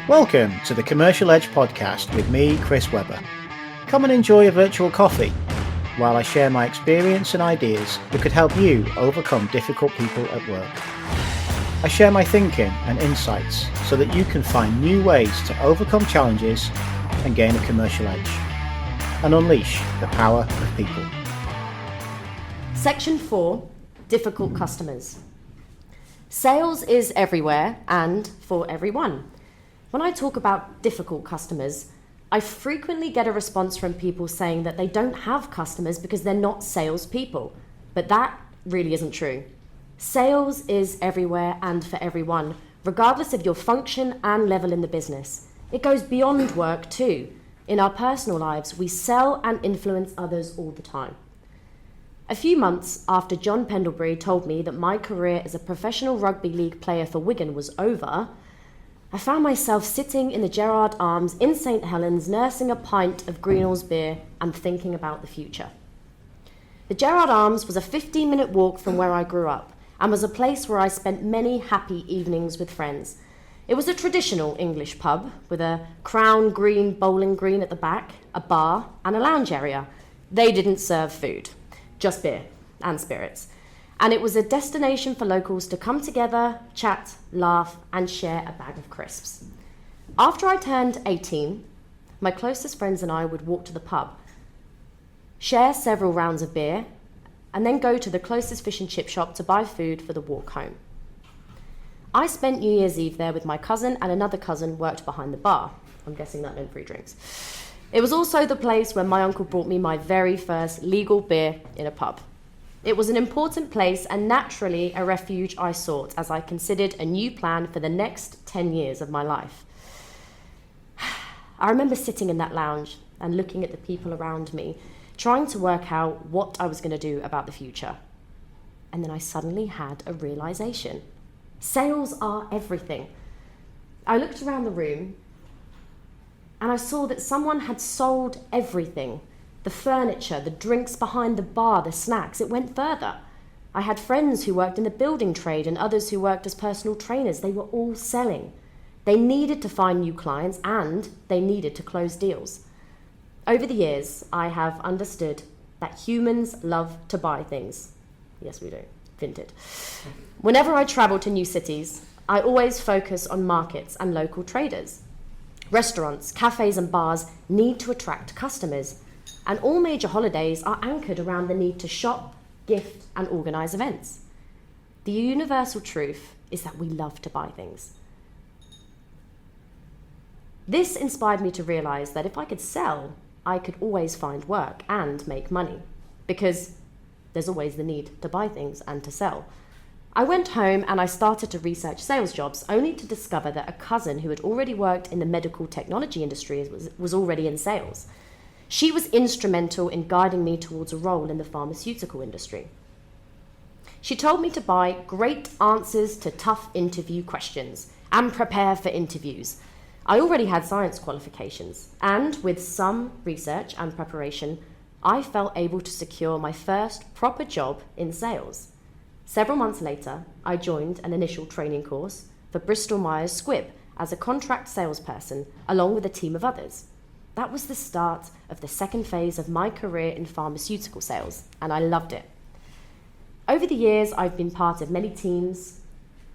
Welcome to the Commercial Edge podcast with me, Chris Webber. Come and enjoy a virtual coffee while I share my experience and ideas that could help you overcome difficult people at work. I share my thinking and insights so that you can find new ways to overcome challenges and gain a commercial edge and unleash the power of people. Section 4, difficult customers. Sales is everywhere and for everyone. When I talk about difficult customers, I frequently get a response from people saying that they don't have customers because they're not salespeople. But that really isn't true. Sales is everywhere and for everyone, regardless of your function and level in the business. It goes beyond work too. In our personal lives, we sell and influence others all the time. A few months after John Pendlebury told me that my career as a professional rugby league player for Wigan was over, I found myself sitting in the Gerard Arms in St Helens, nursing a pint of Greenall's beer and thinking about the future. The Gerard Arms was a 15-minute walk from where I grew up and was a place where I spent many happy evenings with friends. It was a traditional English pub with a crown green bowling green at the back, a bar and a lounge area. They didn't serve food, just beer and spirits. And it was a destination for locals to come together, chat, laugh, and share a bag of crisps. After I turned 18, my closest friends and I would walk to the pub, share several rounds of beer, and then go to the closest fish and chip shop to buy food for the walk home. I spent New Year's Eve there with my cousin, and another cousin worked behind the bar. I'm guessing that meant free drinks. It was also the place where my uncle brought me my very first legal beer in a pub. It was an important place and naturally a refuge I sought as I considered a new plan for the next 10 years of my life. I remember sitting in that lounge and looking at the people around me, trying to work out what I was going to do about the future. And then I suddenly had a realization. Sales are everything. I looked around the room and I saw that someone had sold everything. The furniture, the drinks behind the bar, the snacks, it went further. I had friends who worked in the building trade and others who worked as personal trainers. They were all selling. They needed to find new clients and they needed to close deals. Over the years, I have understood that humans love to buy things. Yes, we do. Vinted. Whenever I travel to new cities, I always focus on markets and local traders. Restaurants, cafes and bars need to attract customers. And all major holidays are anchored around the need to shop, gift, and organise events. The universal truth is that we love to buy things. This inspired me to realise that if I could sell, I could always find work and make money, because there's always the need to buy things and to sell. I went home and I started to research sales jobs, only to discover that a cousin who had already worked in the medical technology industry was already in sales. She was instrumental in guiding me towards a role in the pharmaceutical industry. She told me to buy great answers to tough interview questions and prepare for interviews. I already had science qualifications, and with some research and preparation, I felt able to secure my first proper job in sales. Several months later, I joined an initial training course for Bristol Myers Squibb as a contract salesperson, along with a team of others. That was the start of the second phase of my career in pharmaceutical sales, and I loved it. Over the years, I've been part of many teams,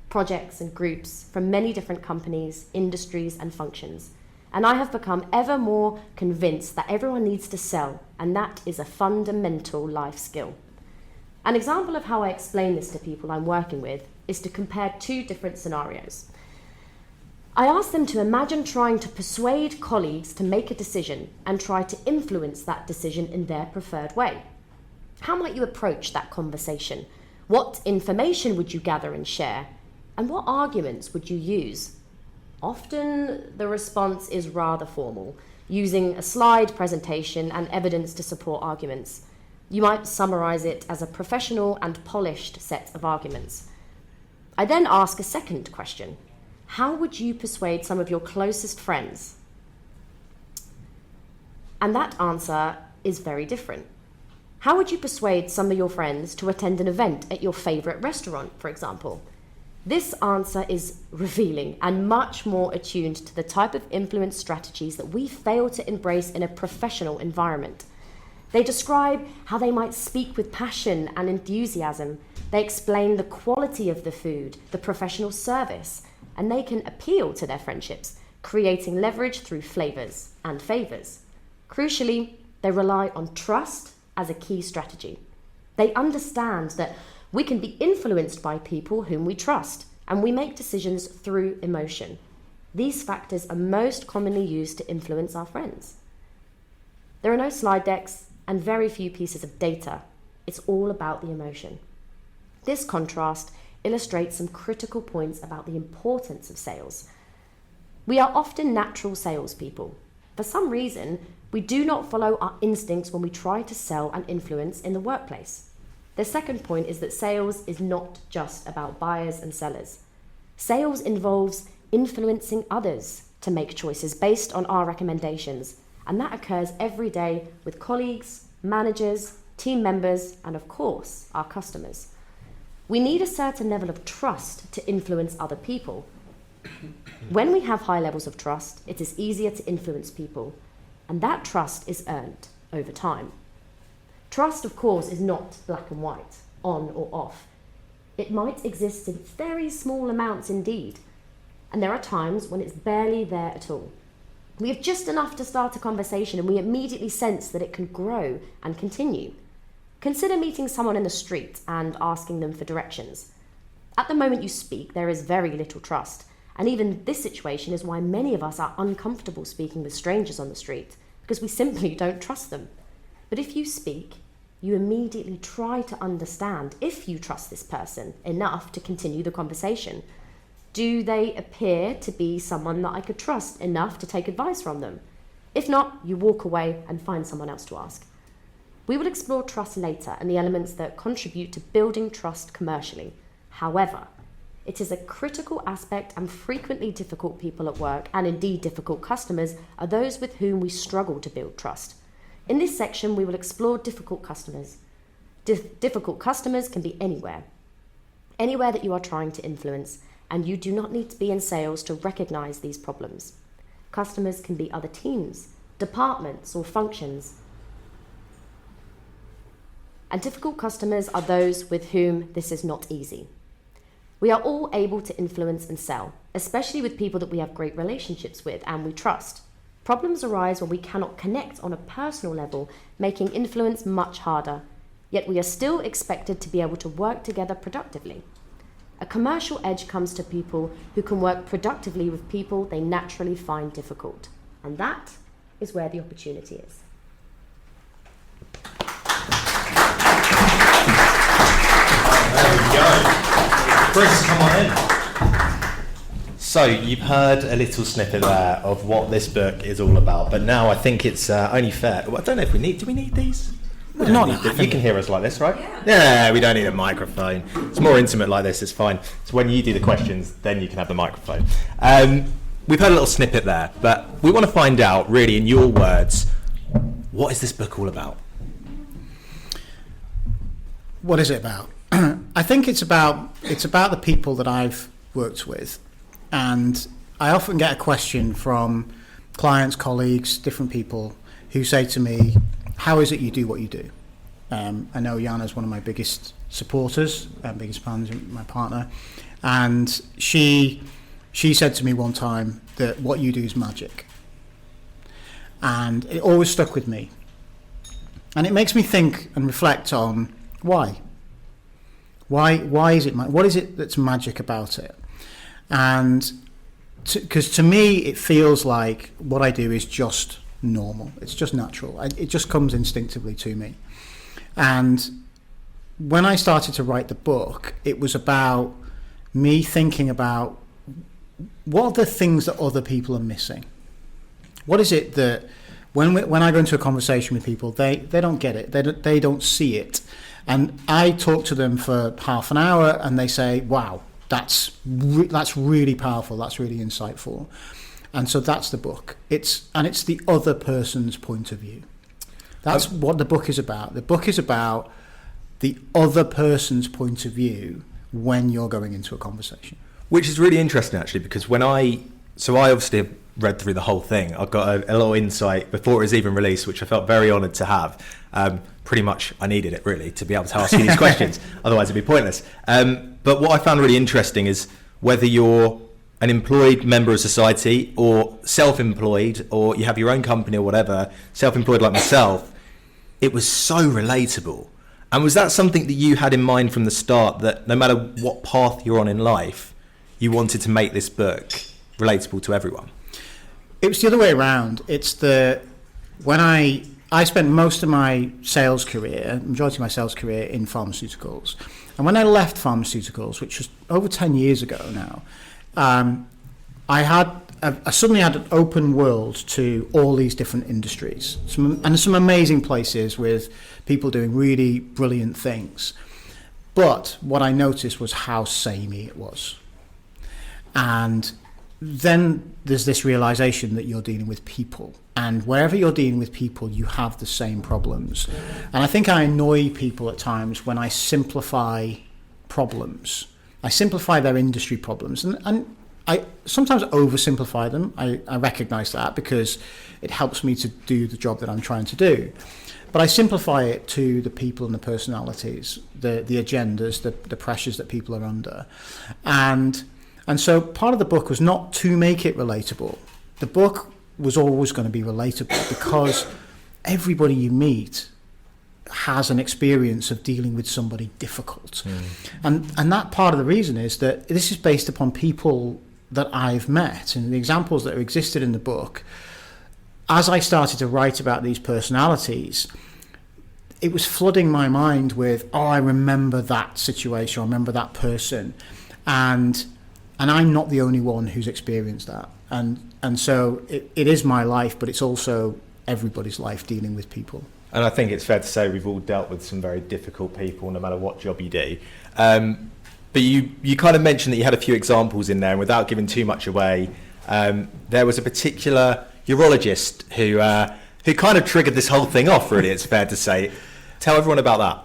projects, and groups from many different companies, industries, and functions, and I have become ever more convinced that everyone needs to sell, and that is a fundamental life skill. An example of how I explain this to people I'm working with is to compare two different scenarios. I ask them to imagine trying to persuade colleagues to make a decision and try to influence that decision in their preferred way. How might you approach that conversation? What information would you gather and share? And what arguments would you use? Often the response is rather formal, using a slide presentation and evidence to support arguments. You might summarize it as a professional and polished set of arguments. I then ask a second question. How would you persuade some of your closest friends? And that answer is very different. How would you persuade some of your friends to attend an event at your favourite restaurant, for example? This answer is revealing and much more attuned to the type of influence strategies that we fail to embrace in a professional environment. They describe how they might speak with passion and enthusiasm. They explain the quality of the food, the professional service, and they can appeal to their friendships, creating leverage through flavors and favors. Crucially, they rely on trust as a key strategy. They understand that we can be influenced by people whom we trust, and we make decisions through emotion. These factors are most commonly used to influence our friends. There are no slide decks and very few pieces of data. It's all about the emotion. This contrast illustrates some critical points about the importance of sales. We are often natural salespeople. For some reason, we do not follow our instincts when we try to sell and influence in the workplace. The second point is that sales is not just about buyers and sellers. Sales involves influencing others to make choices based on our recommendations, and that occurs every day with colleagues, managers, team members, and of course, our customers. We need a certain level of trust to influence other people. When we have high levels of trust, it is easier to influence people, and that trust is earned over time. Trust, of course, is not black and white, on or off. It might exist in very small amounts indeed, and there are times when it's barely there at all. We have just enough to start a conversation and we immediately sense that it can grow and continue. Consider meeting someone in the street and asking them for directions. At the moment you speak, there is very little trust, and even this situation is why many of us are uncomfortable speaking with strangers on the street, because we simply don't trust them. But if you speak, you immediately try to understand if you trust this person enough to continue the conversation. Do they appear to be someone that I could trust enough to take advice from them? If not, you walk away and find someone else to ask. We will explore trust later and the elements that contribute to building trust commercially. However, it is a critical aspect, and frequently difficult people at work, and indeed difficult customers, are those with whom we struggle to build trust. In this section, we will explore difficult customers. Difficult customers can be anywhere that you are trying to influence, and you do not need to be in sales to recognize these problems. Customers can be other teams, departments, or functions. And difficult customers are those with whom this is not easy. We are all able to influence and sell, especially with people that we have great relationships with and we trust. Problems arise when we cannot connect on a personal level, making influence much harder. Yet we are still expected to be able to work together productively. A commercial edge comes to people who can work productively with people they naturally find difficult. And that is where the opportunity is. There we go. Chris, come on in. So you've heard a little snippet there of what this book is all about, but now I think it's only fair. Well, I don't know if do we need these? Not You can hear us like this, right? Yeah, we don't need a microphone. It's more intimate like this, it's fine. So when you do the questions, then you can have the microphone. We've heard a little snippet there, but we want to find out, really, in your words, what is this book all about? What is it about? I think it's about the people that I've worked with, and I often get a question from clients, colleagues, different people who say to me, how is it you do what you do? I know Jana's one of my biggest supporters, biggest fans, my partner, and she said to me one time that what you do is magic, and it always stuck with me, and it makes me think and reflect on why is it what is it that's magic about it? And because to me it feels like what I do is just normal, it's just natural, it just comes instinctively to me. And when I started to write the book, it was about me thinking about what are the things that other people are missing. What is it that when I go into a conversation with people, they don't get it, they don't see it, and I talk to them for half an hour and they say, wow, that's really powerful, that's really insightful. And so that's the book. It's the other person's point of view. That's what the book is about. The book is about the other person's point of view when you're going into a conversation. Which is really interesting, actually, because I obviously have read through the whole thing. I've got a little insight before it was even released, which I felt very honoured to have. Pretty much I needed it, really, to be able to ask you these questions. Otherwise, it'd be pointless. But what I found really interesting is whether you're an employed member of society or self-employed, or you have your own company or whatever, self-employed like myself, it was so relatable. And was that something that you had in mind from the start, that no matter what path you're on in life, you wanted to make this book relatable to everyone? It was the other way around. When I spent most of my sales career, majority of my sales career, in pharmaceuticals. And when I left pharmaceuticals, which was over 10 years ago now, I suddenly had an open world to all these different industries, some amazing places with people doing really brilliant things. But what I noticed was how samey it was. And then there's this realization that you're dealing with people, and wherever you're dealing with people, you have the same problems. And I think I annoy people at times when I simplify problems. I simplify their industry problems, and I sometimes oversimplify them. I recognize that, because it helps me to do the job that I'm trying to do. But I simplify it to the people and the personalities, the agendas, the pressures that people are under. And so part of the book was not to make it relatable. The book was always going to be relatable, because everybody you meet has an experience of dealing with somebody difficult. And that part of the reason is that this is based upon people that I've met, and the examples that existed in the book. As I started to write about these personalities, it was flooding my mind with, I remember that situation, I remember that person, and I'm not the only one who's experienced that. And so it is my life, but it's also everybody's life dealing with people. And I think it's fair to say we've all dealt with some very difficult people, no matter what job you do. But you kind of mentioned that you had a few examples in there, and without giving too much away, there was a particular urologist who kind of triggered this whole thing off, really, it's fair to say. Tell everyone about that.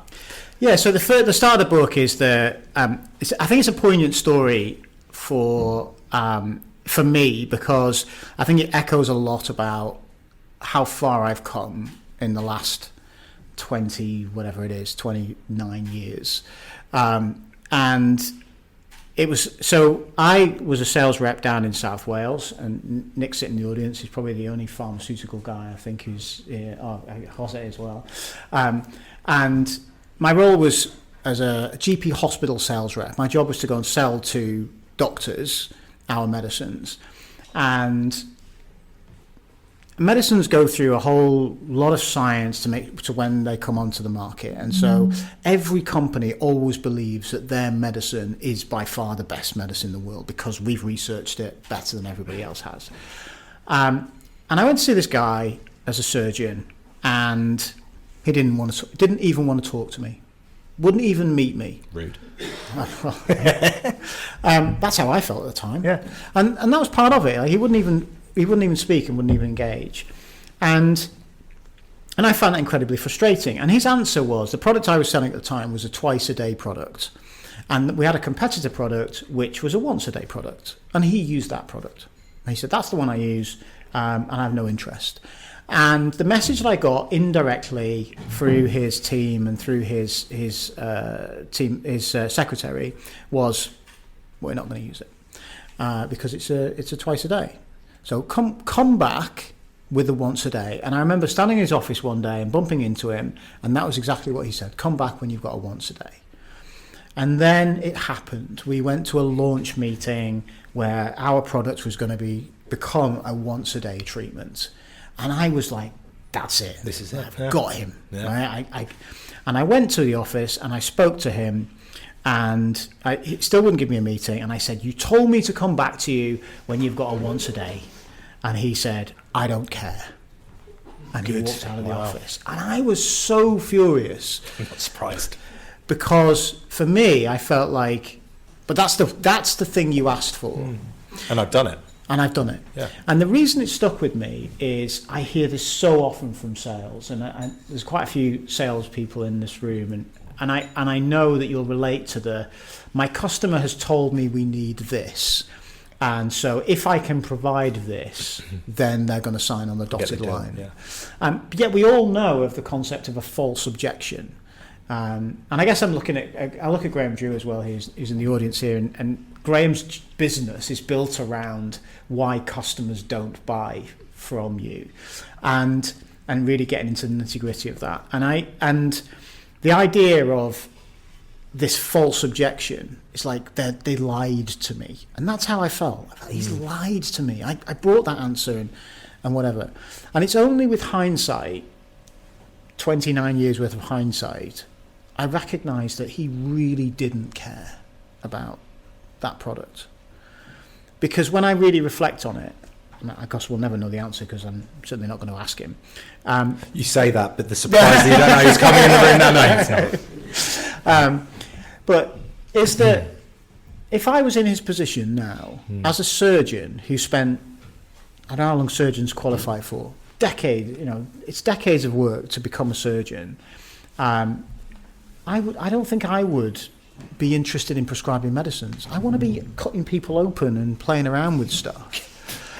Yeah, so the start of the book is I think it's a poignant story for me, because I think it echoes a lot about how far I've come in the last 29 years. And it was, so I was a sales rep down in South Wales, and Nick's sitting in the audience. He's probably the only pharmaceutical guy I think who's, Jose as well. And my role was as a GP hospital sales rep. My job was to go and sell to doctors our medicines. And medicines go through a whole lot of science to when they come onto the market, and so every company always believes that their medicine is by far the best medicine in the world because we've researched it better than everybody else has. And I went to see this guy as a surgeon, and he didn't even want to talk to me, wouldn't even meet me. Rude. That's how I felt at the time. Yeah, and that was part of it. Like, he wouldn't even speak and wouldn't even engage. And I found that incredibly frustrating. And his answer was, the product I was selling at the time was a twice-a-day product. And we had a competitor product, which was a once-a-day product. And he used that product. And he said, that's the one I use, and I have no interest. And the message that I got indirectly through his team and through his secretary was, we're not going to use it because it's a twice a day. So come back with the once a day. And I remember standing in his office one day and bumping into him, and that was exactly what he said. Come back when you've got a once a day. And then it happened. We went to a launch meeting where our product was going to become a once a day treatment. And I was like, that's it. This is it. I've got him. Yeah. Right? And I went to the office and I spoke to him, and he still wouldn't give me a meeting. And I said, you told me to come back to you when you've got a once a day. And he said, I don't care. And he walked out of the office. And I was so furious. I'm not surprised. Because for me, I felt like, but that's the thing you asked for. And I've done it. And I've done it. Yeah. And the reason it stuck with me is I hear this so often from sales, and there's quite a few salespeople in this room, and I know that you'll relate to my customer has told me we need this. And so if I can provide this, then they're going to sign on the dotted line. But yet we all know of the concept of a false objection. And I guess I look at Graham Drew as well, who's in the audience here, and Graham's business is built around why customers don't buy from you, and really getting into the nitty-gritty of that. And the idea of this false objection, it's like they lied to me, and that's how I felt. He's lied to me. I brought that answer and whatever, and it's only with hindsight, 29 years worth of hindsight, I recognise that he really didn't care about that product. Because when I really reflect on it, and I guess we'll never know the answer because I'm certainly not going to ask him. You say that, but the surprise that you don't know who's coming in the room that night. But is that if I was in his position now, as a surgeon who spent, I don't know how long surgeons qualify for, decades, it's decades of work to become a surgeon. I don't think I would be interested in prescribing medicines. I want to be cutting people open and playing around with stuff.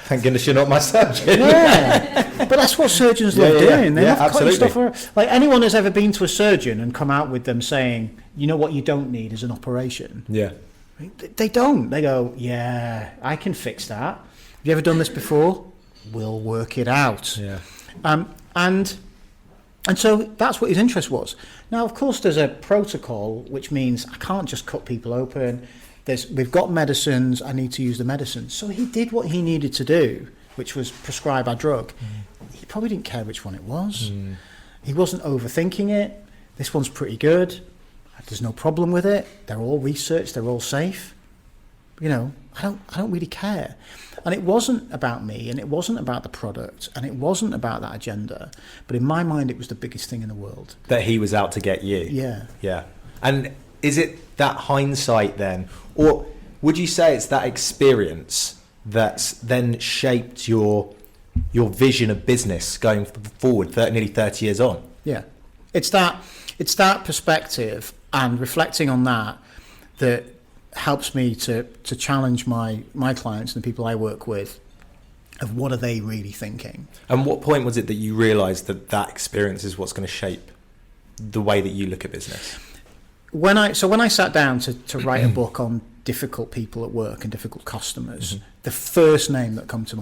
Thank goodness you're not my surgeon. Yeah, but that's what surgeons love doing. They love cutting absolutely. stuff around. Like anyone who's ever been to a surgeon and come out with them saying, you know what you don't need is an operation. Yeah. They don't. They go, yeah, I can fix that. Have you ever done this before? We'll work it out. Yeah. And so that's what his interest was. Now, of course, there's a protocol, which means I can't just cut people open. We've got medicines, I need to use the medicines. So he did what he needed to do, which was prescribe our drug. He probably didn't care which one it was. He wasn't overthinking it. This one's pretty good. There's no problem with it. They're all researched, they're all safe. I don't really care. And it wasn't about me, and it wasn't about the product, and it wasn't about that agenda. But in my mind, it was the biggest thing in the world. That he was out to get you. Yeah. Yeah. And is it that hindsight then, or would you say it's that experience that's then shaped your vision of business going forward, nearly 30 years on? Yeah. It's that perspective and reflecting on that helps me to challenge my clients and the people I work with of what are they really thinking. And what point was it that you realised that experience is what's going to shape the way that you look at business? When I sat down to write a book on difficult people at work and difficult customers, the first name that comes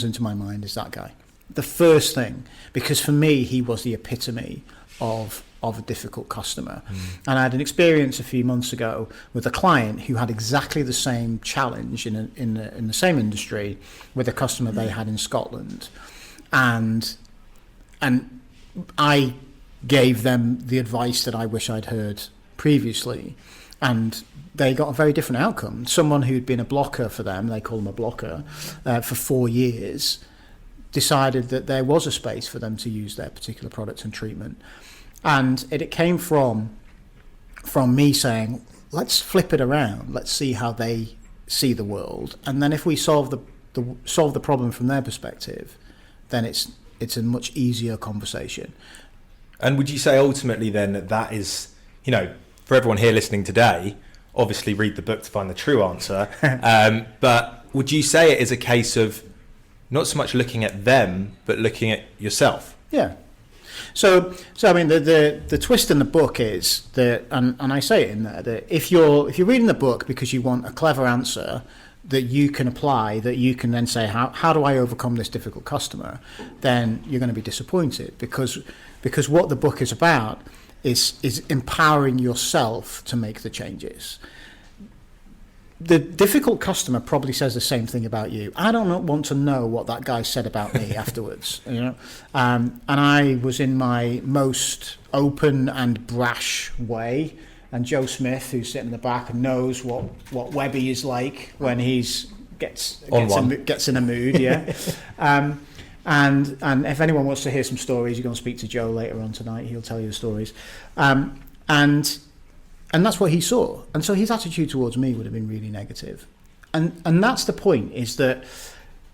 into my mind is that guy. The first thing, because for me he was the epitome of a difficult customer. And I had an experience a few months ago with a client who had exactly the same challenge in the same industry with a customer they had in Scotland, and I gave them the advice that I wish I'd heard previously, and they got a very different outcome. Someone who'd been a blocker for them, they call them a blocker, for 4 years, decided that there was a space for them to use their particular product and treatment. And it came from me saying, let's flip it around. Let's see how they see the world. And then if we solve the problem from their perspective, then it's a much easier conversation. And would you say ultimately then that is, for everyone here listening today, obviously read the book to find the true answer. But would you say it is a case of not so much looking at them, but looking at yourself? Yeah. So I mean, the twist in the book is that, and I say it in there, that if you're reading the book because you want a clever answer that you can apply, that you can then say, how do I overcome this difficult customer, then you're going to be disappointed because what the book is about is empowering yourself to make the changes. The difficult customer probably says the same thing about you. I don't want to know what that guy said about me afterwards, And I was in my most open and brash way. And Joe Smith, who's sitting in the back, knows what Webby is like when gets in a mood. Yeah. And if anyone wants to hear some stories, you're going to speak to Joe later on tonight. He'll tell you the stories. And that's what he saw. And so his attitude towards me would have been really negative. And that's the point, is that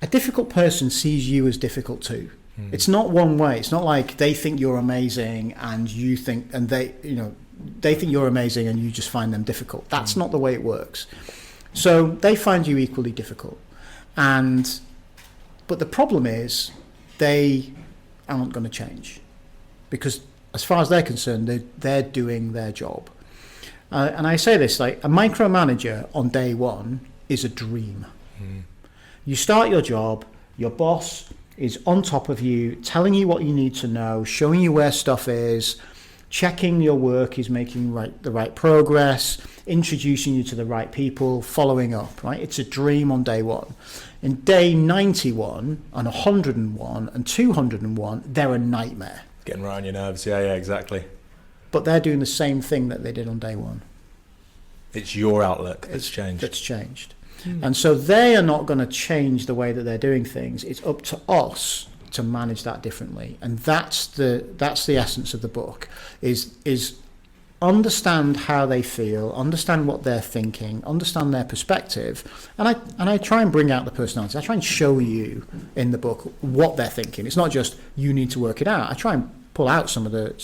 a difficult person sees you as difficult too. It's not one way. It's not like they think you're amazing and you think, and they think you're amazing and you just find them difficult. That's not the way it works. So they find you equally difficult. But the problem is they aren't going to change, because as far as they're concerned, they're doing their job. And I say this, like, a micromanager on day one is a dream. You start your job, your boss is on top of you, telling you what you need to know, showing you where stuff is, checking your work is making the right progress, introducing you to the right people, following up, right? It's a dream on day one. In day 91 and 101 and 201, they're a nightmare. Getting right on your nerves. Yeah, exactly. But they're doing the same thing that they did on day one. It's your outlook that's changed. That's changed. And so they are not going to change the way that they're doing things. It's up to us to manage that differently. And that's the essence of the book, is understand how they feel, understand what they're thinking, understand their perspective. And I try and bring out the personality. I try and show you in the book what they're thinking. It's not just you need to work it out. I try and pull out some of the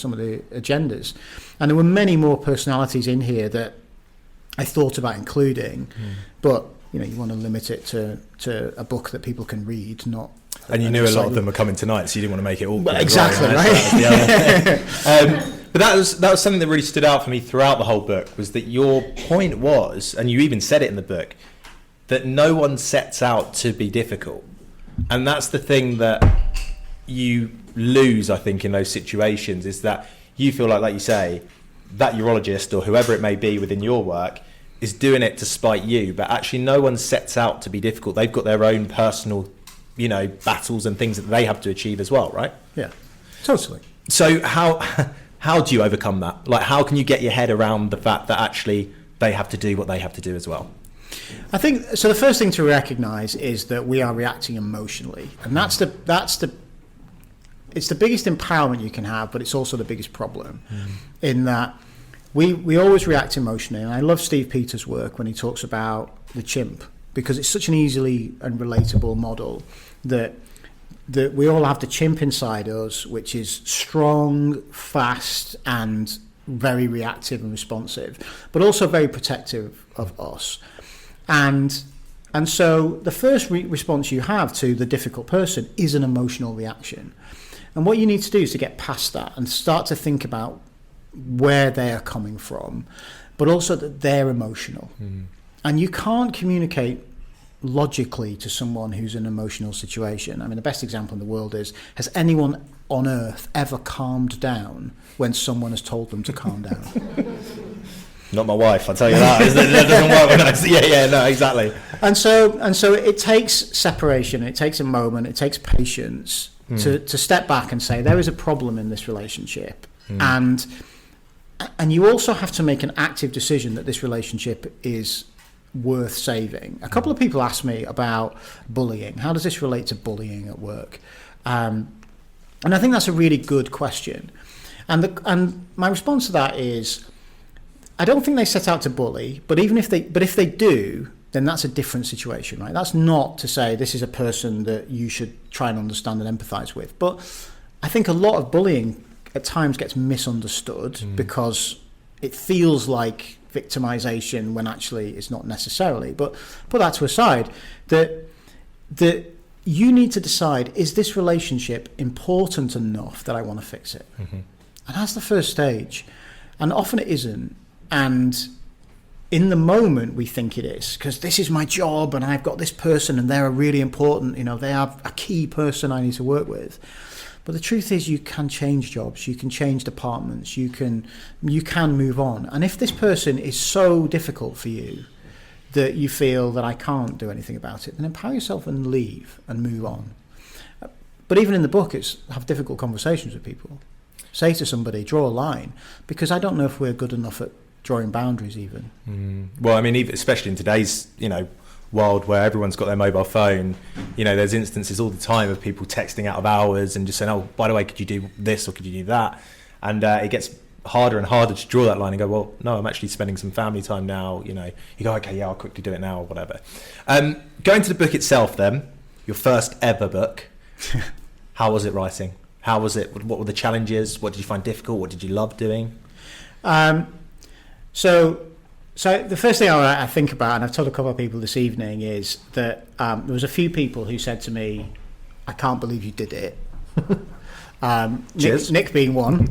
agendas. And there were many more personalities in here that I thought about including, but you want to limit it to a book that people can read, not. And you knew a lot of them were coming tonight, so you didn't want to make it awkward. Exactly, right? But that was something that really stood out for me throughout the whole book, was that your point was, and you even said it in the book, that no one sets out to be difficult. And that's the thing that you lose, I think, in those situations, is that you feel like you say, that urologist or whoever it may be within your work is doing it to spite you, but actually no one sets out to be difficult. They've got their own personal, battles and things that they have to achieve as well, right? Yeah, totally. So how do you overcome that? Like, how can you get your head around the fact that actually they have to do what they have to do as well? I think so. The first thing to recognize is that we are reacting emotionally, and it's the biggest empowerment you can have, but it's also the biggest problem, in that we always react emotionally. And I love Steve Peters' work when he talks about the chimp, because it's such an easily and relatable model that we all have the chimp inside us, which is strong, fast, and very reactive and responsive, but also very protective of us. And so the first response you have to the difficult person is an emotional reaction. And what you need to do is to get past that and start to think about where they are coming from, but also that they're emotional. And you can't communicate logically to someone who's in an emotional situation. I mean, the best example in the world is, has anyone on earth ever calmed down when someone has told them to calm down? Not my wife, I'll tell you that. That doesn't work when no, exactly. And so it takes separation, it takes a moment, it takes patience to step back and say, there is a problem in this relationship. And you also have to make an active decision that this relationship is worth saving. A couple of people asked me about bullying. How does this relate to bullying at work? And I think that's a really good question. And my response to that is, I don't think they set out to bully, but if they do, then that's a different situation, right? That's not to say this is a person that you should try and understand and empathize with. But I think a lot of bullying at times gets misunderstood because it feels like victimization when actually it's not necessarily. But put that to a side, that you need to decide, is this relationship important enough that I want to fix it? And that's the first stage. And often it isn't. And in the moment we think it is, because this is my job and I've got this person and they're a really important, they are a key person I need to work with. But the truth is, you can change jobs, you can change departments, you can move on. And if this person is so difficult for you that you feel that I can't do anything about it, then empower yourself and leave and move on. But even in the book, it's have difficult conversations with people. Say to somebody, draw a line, because I don't know if we're good enough at drawing boundaries even. Well, I mean, especially in today's, world where everyone's got their mobile phone, there's instances all the time of people texting out of hours and just saying, oh, by the way, could you do this or could you do that? And it gets harder and harder to draw that line and go, well, no, I'm actually spending some family time now. You go, okay, yeah, I'll quickly do it now or whatever. Going to the book itself then, your first ever book, how was it writing? How was it? What were the challenges? What did you find difficult? What did you love doing? So the first thing I think about, and I've told a couple of people this evening, is that there was a few people who said to me, "I can't believe you did it." Nick being one,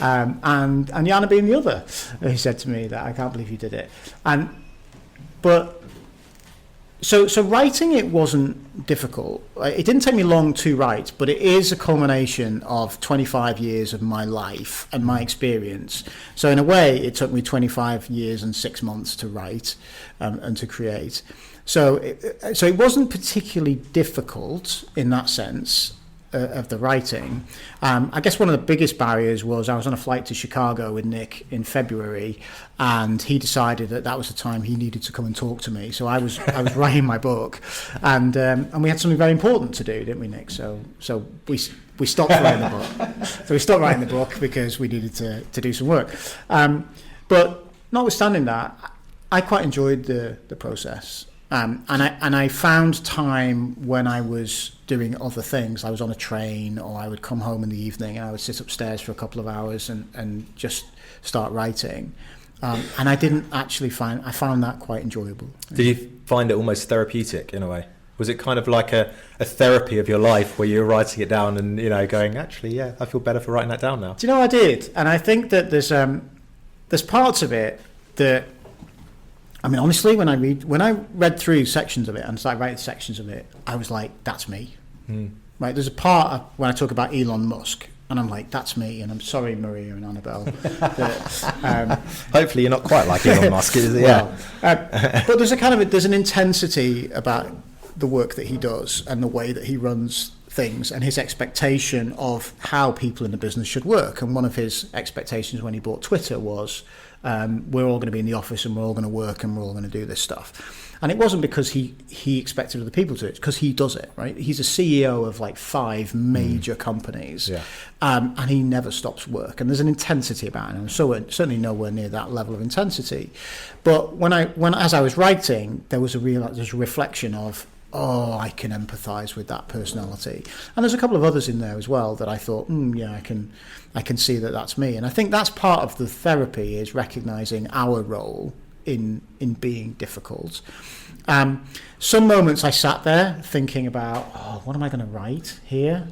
and Jana being the other, who said to me that I can't believe you did it. So writing it wasn't difficult. It didn't take me long to write, but it is a culmination of 25 years of my life and my experience. So in a way, it took me 25 years and 6 months to write and to create. So it wasn't particularly difficult in that sense of the writing. I guess one of the biggest barriers was I was on a flight to Chicago with Nick in February, and he decided that was the time he needed to come and talk to me. So I was writing my book, and we had something very important to do, didn't we, Nick? So we stopped writing the book. So we stopped writing the book because we needed to do some work. But notwithstanding that, I quite enjoyed the process. And I found time when I was doing other things. I was on a train, or I would come home in the evening and I would sit upstairs for a couple of hours and just start writing. And I found that quite enjoyable. Did you find it almost therapeutic in a way? Was it kind of like a therapy of your life where you were writing it down and, going, actually, yeah, I feel better for writing that down now? Do you know, I did. And I think that there's parts of it that, I mean, honestly, when I read through sections of it and started writing sections of it, I was like, that's me. Right? There's a part when I talk about Elon Musk, and I'm like, that's me. And I'm sorry, Maria and Annabelle. Hopefully, you're not quite like Elon Musk, is it? Well, but there's an intensity about the work that he does and the way that he runs things and his expectation of how people in the business should work. And one of his expectations when he bought Twitter was, we're all going to be in the office and we're all going to work and we're all going to do this stuff. And it wasn't because he expected other people to do it, because he does it, right? He's a CEO of like 5 major companies, and he never stops work. And there's an intensity about it. And I'm certainly nowhere near that level of intensity. But as I was writing, there was a reflection of, I can empathise with that personality. And there's a couple of others in there as well that I thought, I can see that that's me. And I think that's part of the therapy, is recognising our role in being difficult. Some moments I sat there thinking about, what am I going to write here?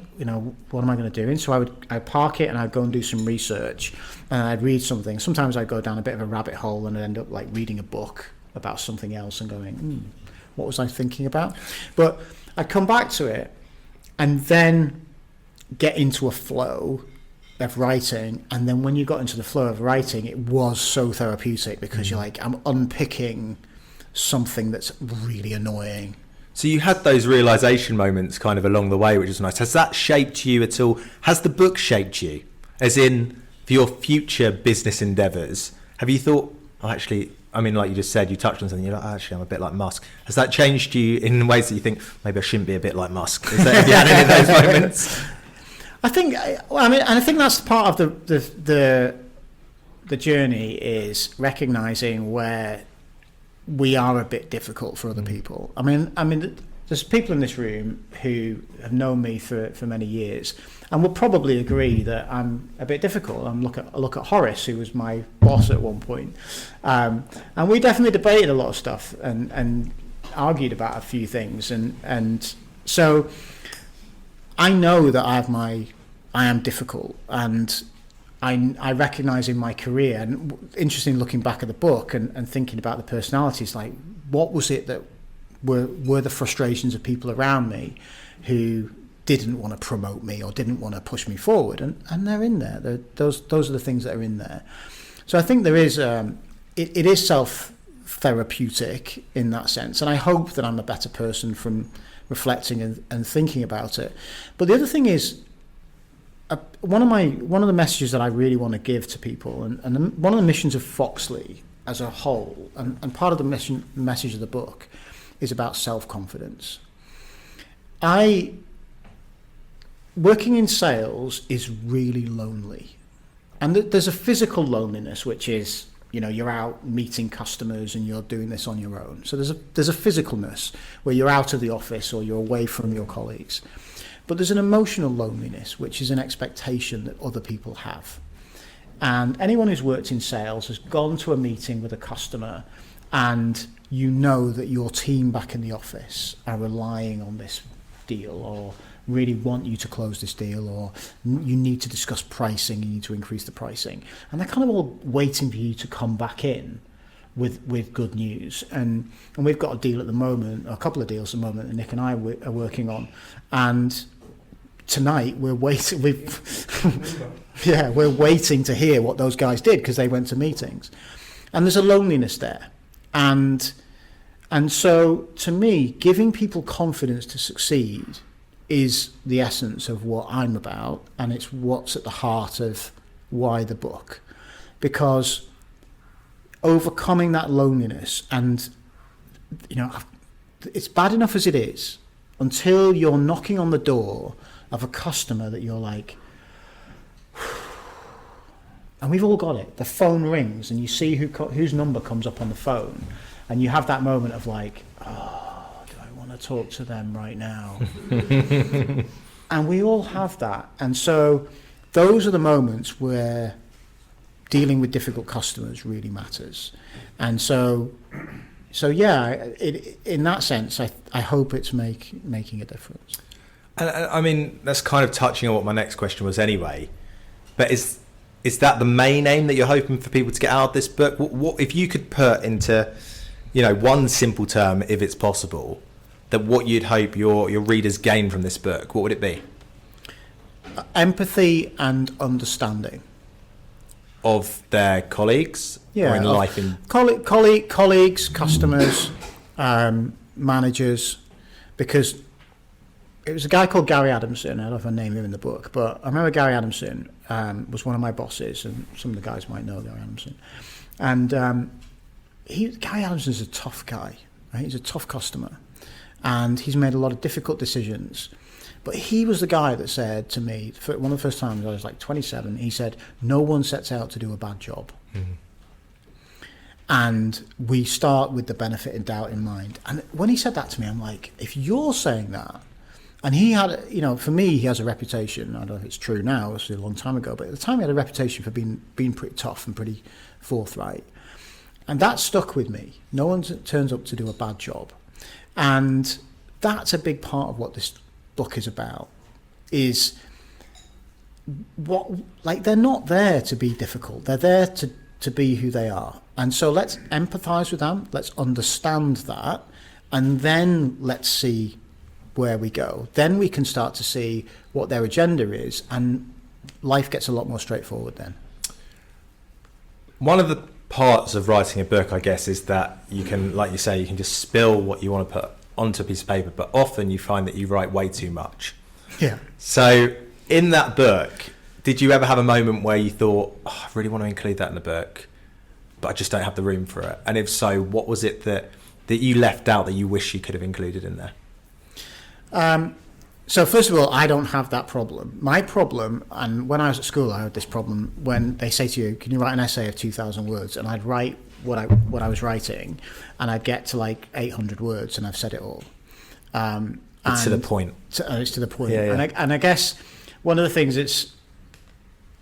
What am I going to do? And so I'd park it and I'd go and do some research and I'd read something. Sometimes I'd go down a bit of a rabbit hole and I'd end up like reading a book about something else and going, what was I thinking about? But I'd come back to it and then get into a flow of writing. And then when you got into the flow of writing, it was so therapeutic because you're like, I'm unpicking something that's really annoying. So you had those realization moments kind of along the way, which is nice. Has that shaped you at all? Has the book shaped you? As in, for your future business endeavors, have you thought, like you just said, you touched on something, you're like, actually, I'm a bit like Musk. Has that changed you in ways that you think, maybe I shouldn't be a bit like Musk? Have you had any of those moments? I think that's part of the journey, is recognizing where we are a bit difficult for other people. I mean, there's people in this room who have known me for many years and will probably agree that I'm a bit difficult. Look at Horace, who was my boss at one point, and we definitely debated a lot of stuff and argued about a few things, and so I know that I am difficult, and I recognise in my career, and interesting looking back at the book and thinking about the personalities, like what was it that were the frustrations of people around me who didn't want to promote me or didn't want to push me forward, and they're in there. Those are the things that are in there. So I think there is it is self-therapeutic in that sense, and I hope that I'm a better person from reflecting and thinking about it. But the other thing is, one of the messages that I really want to give to people, and one of the missions of Foxley as a whole, and part of the message of the book, is about self-confidence. Working in sales is really lonely, and there's a physical loneliness, which is, you're out meeting customers and you're doing this on your own. So there's a physicalness where you're out of the office or you're away from your colleagues. But there's an emotional loneliness, which is an expectation that other people have. And anyone who's worked in sales has gone to a meeting with a customer, and you know that your team back in the office are relying on this deal, or really want you to close this deal, or you need to discuss pricing, you need to increase the pricing. And they're kind of all waiting for you to come back in with good news. And we've got a deal at the moment, a couple of deals at the moment that Nick and I are working on. And tonight we're waiting, we're waiting to hear what those guys did, because they went to meetings. And there's a loneliness there. And so, to me, giving people confidence to succeed is the essence of what I'm about, and it's what's at the heart of why the book. Because overcoming that loneliness, and, it's bad enough as it is, until you're knocking on the door of a customer that you're like, and we've all got it. The phone rings, and you see whose number comes up on the phone, and you have that moment of like, oh, do I want to talk to them right now? And we all have that. And so those are the moments where dealing with difficult customers really matters. And so yeah, in that sense, I hope it's making a difference. And I mean, that's kind of touching on what my next question was anyway. But is that the main aim that you're hoping for people to get out of this book? What if you could put into, one simple term, if it's possible, that what you'd hope your readers gain from this book, what would it be? Empathy and understanding. Of their colleagues? Yeah. Or in life? Colleagues, customers, managers, because it was a guy called Gary Adamson. I don't know if I name him in the book, but I remember Gary Adamson was one of my bosses, and some of the guys might know Gary Adamson. And Gary Adamson's a tough guy, right? He's a tough customer, and he's made a lot of difficult decisions. But he was the guy that said to me, for one of the first times I was like 27, he said, no one sets out to do a bad job. Mm-hmm. And we start with the benefit and doubt in mind. And when he said that to me, I'm like, if you're saying that, and he had, for me, he has a reputation, I don't know if it's true now, it was a long time ago, but at the time he had a reputation for being pretty tough and pretty forthright. And that stuck with me. No one turns up to do a bad job. And that's a big part of what this book is about, is they're not there to be difficult, they're there to be who they are. And so let's empathize with them, let's understand that, and then let's see where we go. Then we can start to see what their agenda is, and life gets a lot more straightforward then. One of the parts of writing a book, I guess, is that you can, like you say, you can just spill what you want to put onto a piece of paper, but often you find that you write way too much. Yeah. So in that book, did you ever have a moment where you thought, I really want to include that in the book, but I just don't have the room for it? And if so, what was it that you left out that you wish you could have included in there? So first of all, I don't have that problem. My problem, and when I was at school, I had this problem when they say to you, can you write an essay of 2,000 words? And I'd write what I was writing, and I'd get to like 800 words, and I've said it all. It's to the point. It's to the point. Yeah, yeah. And I guess one of the things, it's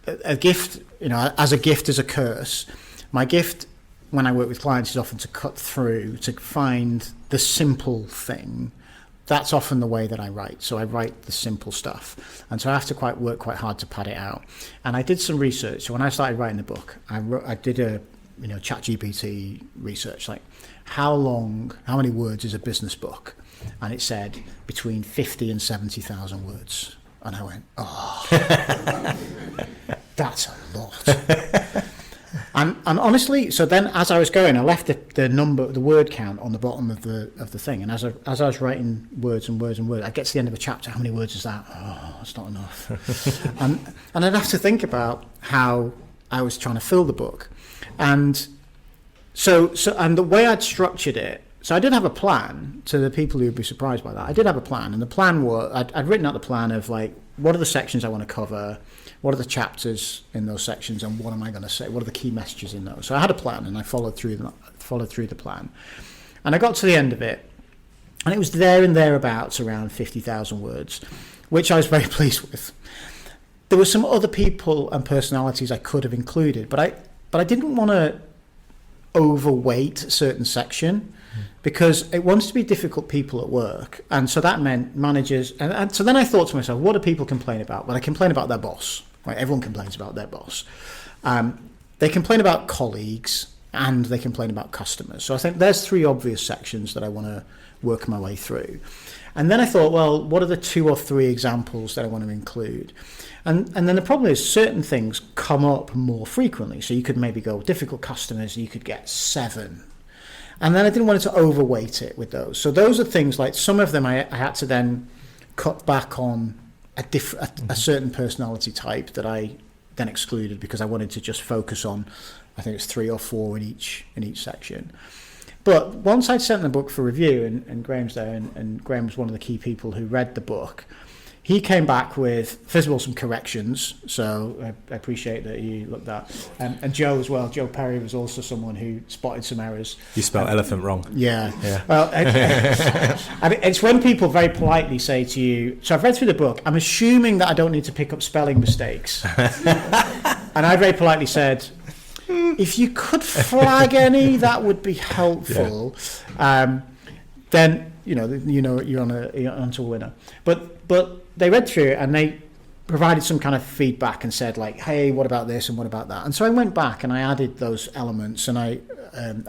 a gift, as a gift is a curse. My gift when I work with clients is often to cut through, to find the simple thing. That's often the way that I write. So I write the simple stuff. And so I have to work quite hard to pad it out. And I did some research. So when I started writing the book, I did a ChatGPT research, like how many words is a business book? And it said between 50 and 70,000 words. And I went, that's a lot. And honestly, so then as I was going, I left the word count on the bottom of the thing. And as I was writing words and words and words, I get to the end of a chapter. How many words is that? Oh, that's not enough. and I'd have to think about how I was trying to fill the book. And so and the way I'd structured it, so I did have a plan. To the people who would be surprised by that, I did have a plan. And the plan was, I'd written out the plan of like, what are the sections I want to cover? What are the chapters in those sections, and what am I going to say? What are the key messages in those? So I had a plan, and I followed through the plan. And I got to the end of it, and it was there and thereabouts around 50,000 words, which I was very pleased with. there were some other people and personalities I could have included, but I didn't want to overweight a certain section because it wants to be difficult people at work, and so that meant managers. And so then I thought to myself, what do people complain about? Well, they complain about their boss. Right? Everyone complains about their boss. They complain about colleagues, and they complain about customers. So I think there's 3 obvious sections that I want to work my way through. And then I thought, well, what are the 2 or 3 examples that I want to include? And then the problem is certain things come up more frequently. So you could maybe go difficult customers, you could get 7. And then I didn't want to overweight it with those. So those are things like some of them I had to then cut back on a certain personality type that I then excluded because I wanted to just focus on, I think it's 3 or 4 in each section. But once I'd sent the book for review, and Graham's there, and Graham was one of the key people who read the book, he came back with, first of all, some corrections. So I appreciate that you looked at that. And Joe as well. Joe Perry was also someone who spotted some errors. You spelled elephant wrong. Yeah. Well, and it's when people very politely say to you, so I've read through the book, I'm assuming that I don't need to pick up spelling mistakes. And I very politely said, if you could flag any, that would be helpful. Yeah. Then you're onto a winner. But they read through it and they provided some kind of feedback and said like, hey, what about this and what about that? And so I went back and I added those elements and I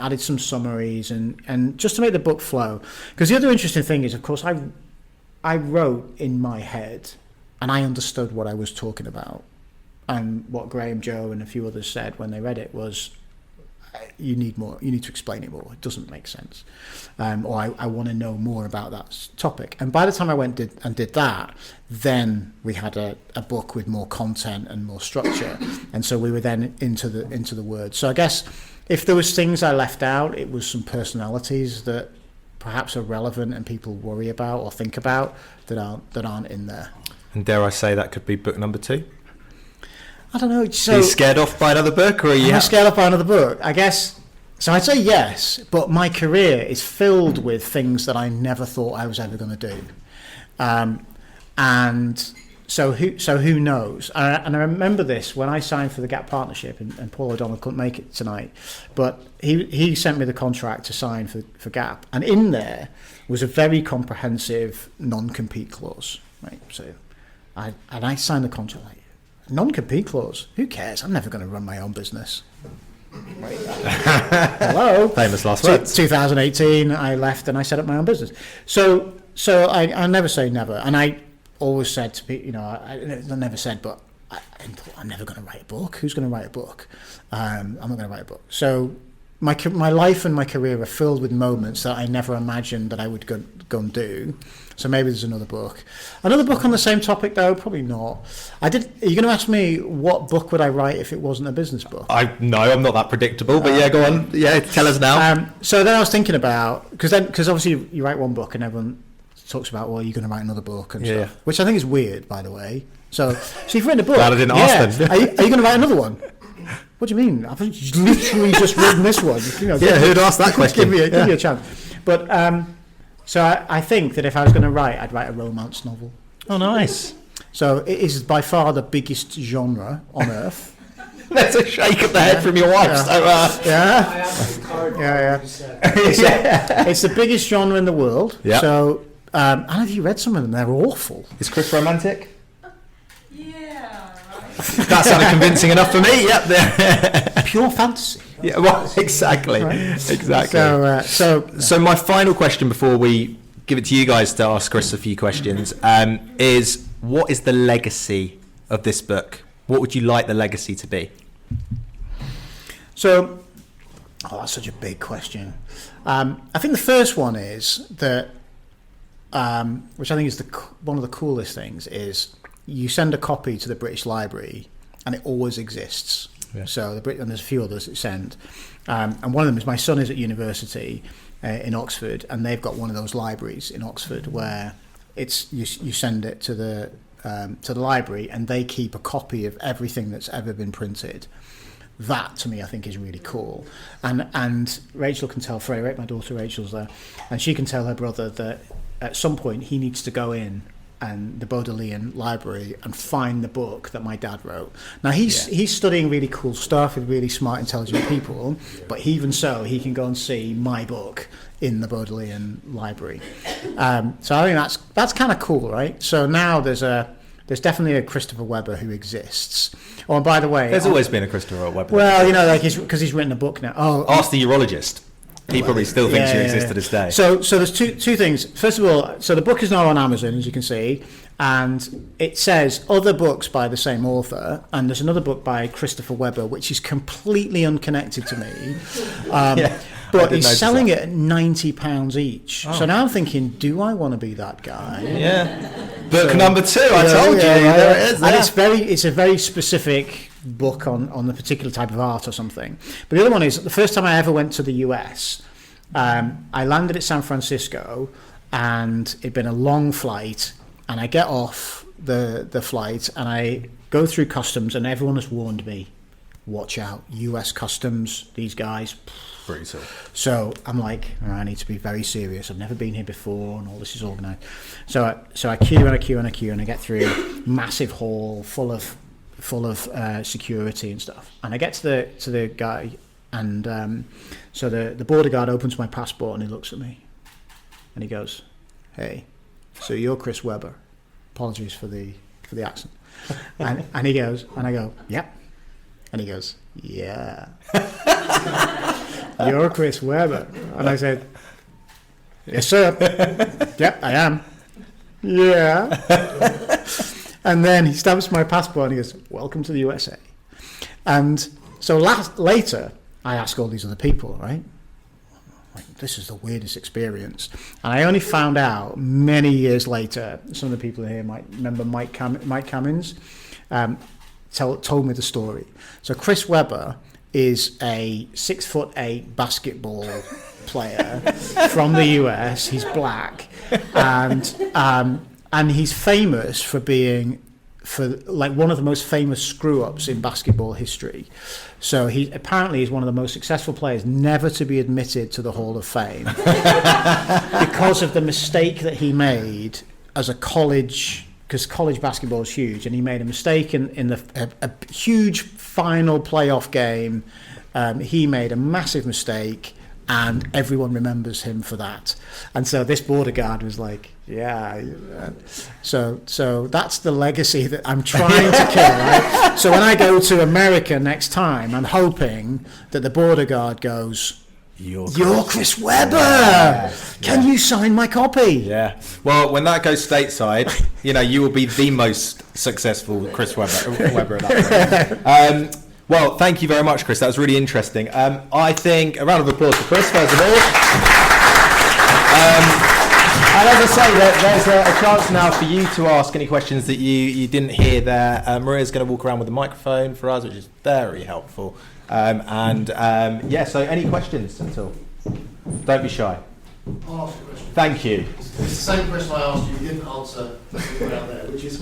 added some summaries and just to make the book flow. Because the other interesting thing is, of course, I wrote in my head and I understood what I was talking about. And what Graham, Joe, and a few others said when they read it was, you need more. You need to explain it more. It doesn't make sense. Or I want to know more about that topic. And by the time I went and did that, then we had a book with more content and more structure. And so we were then into the words. So I guess if there was things I left out, it was some personalities that perhaps are relevant and people worry about or think about that aren't in there. And dare I say that could be book number 2? I don't know. So, are you scared off by another book, or are you? Am I scared off by another book? I guess. So I'd say yes, but my career is filled with things that I never thought I was ever going to do, and so who knows? And I remember this when I signed for the Gap partnership, and Paul O'Donnell couldn't make it tonight, but he sent me the contract to sign for Gap, and in there was a very comprehensive non-compete clause. Right, so I signed the contract. Like, non-compete clause? Who cares? I'm never going to run my own business. Right. Hello. Famous last words. 2018, I left and I set up my own business. So I never say never, and I always said to people, I never said, but I'm never going to write a book. Who's going to write a book? I'm not going to write a book. So my life and my career are filled with moments that I never imagined that I would go and do. So maybe there's another book. Another book on the same topic, though? Probably not. Are you going to ask me what book would I write if it wasn't a business book? No, I'm not that predictable, but yeah, go on. Yeah, tell us now. So then I was thinking about, because obviously you write one book and everyone talks about, well, you're going to write another book and stuff, which I think is weird, by the way. So you've written a book. Glad I didn't ask them. Are you going to write another one? What do you mean? I've literally just written this one. Who'd ask that question? Give me a chance. But so I think that if I was going to write, I'd write a romance novel. Oh, nice. So it is by far the biggest genre on earth. There's a shake of the head from your wife. Yeah. It's the biggest genre in the world. Yeah. So, and have you read some of them? They're awful. Is Chris romantic? Yeah. That sounded convincing enough for me. Yep. Pure fantasy. Yeah, well, exactly. Right? Exactly. So my final question before we give it to you guys to ask Chris a few questions is, what is the legacy of this book? What would you like the legacy to be? So, that's such a big question. I think the first one is that, which I think is one of the coolest things, is you send a copy to the British Library and it always exists. Yeah. So and there's a few others that send, and one of them is my son is at university in Oxford, and they've got one of those libraries in Oxford where it's you send it to the library and they keep a copy of everything that's ever been printed. That to me I think is really cool, and Rachel can tell Freya, my daughter Rachel's there, and she can tell her brother that at some point he needs to go in and the Bodleian Library and find the book that my dad wrote. Now he's studying really cool stuff with really smart, intelligent people, but even so, he can go and see my book in the Bodleian Library. So I think that's kind of cool, right? So now there's definitely a Christopher Webber who exists. Oh, and by the way, there's always been a Christopher Webber. Well, like because he's written a book now. Oh, ask the urologist. He probably still thinks you exist to this day. So there's two things. First of all, so the book is now on Amazon, as you can see, and it says other books by the same author, and there's another book by Christopher Webber, which is completely unconnected to me. But he's selling it at £90 each. Oh. So now I'm thinking, do I want to be that guy? Yeah. Book number 2, I told you. There it is. And it's a very specific book on the particular type of art or something. But the other one is, the first time I ever went to the US, I landed at San Francisco, and it'd been a long flight, and I get off the flight, and I go through customs, and everyone has warned me, watch out, US customs, these guys. Brutal. So I'm like, I need to be very serious. I've never been here before, and all this is organised. So I queue and I queue and I queue, and I get through a massive hall full of security and stuff. And I get to the guy, and so the border guard opens my passport, and he looks at me, and he goes, "Hey, so you're Chris Webber? Apologies for the accent." and he goes, and I go, "Yep." And he goes, "Yeah." "You're Chris Webber." And I said, "Yes, sir." "Yep, I am." "Yeah." And then he stamps my passport and he goes, "Welcome to the USA." And so later, I ask all these other people, right? Like, this is the weirdest experience. And I only found out many years later, some of the people here might remember Mike Cummins, told me the story. So Chris Webber is a 6'8" basketball player from the US. He's black, and he's famous for being one of the most famous screw-ups in basketball history. So he apparently is one of the most successful players never to be admitted to the Hall of Fame because of the mistake that he made as a college. Because college basketball is huge, and he made a mistake in a huge final playoff game. He made a massive mistake, and everyone remembers him for that. And so this border guard was like, "Yeah." So that's the legacy that I'm trying to kill. Right? So when I go to America next time, I'm hoping that the border guard goes, "You're Chris Webber. Yeah. Can you sign my copy?" Yeah. Well, when that goes stateside, you will be the most successful Chris Webber at that point. Well, thank you very much, Chris. That was really interesting. I think a round of applause for Chris, first of all. And as I say, there's a chance now for you to ask any questions that you didn't hear there. Maria's going to walk around with a microphone for us, which is very helpful. So any questions at all? Don't be shy. I'll ask you a question. Thank you. It's the same question I asked you didn't answer out there, which is,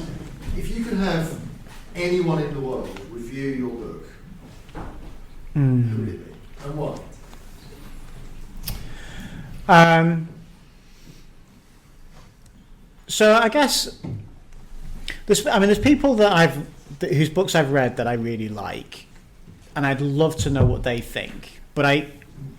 if you could have anyone in the world review your book, who would it be, and why? So I guess there's people whose books I've read that I really like, and I'd love to know what they think. But I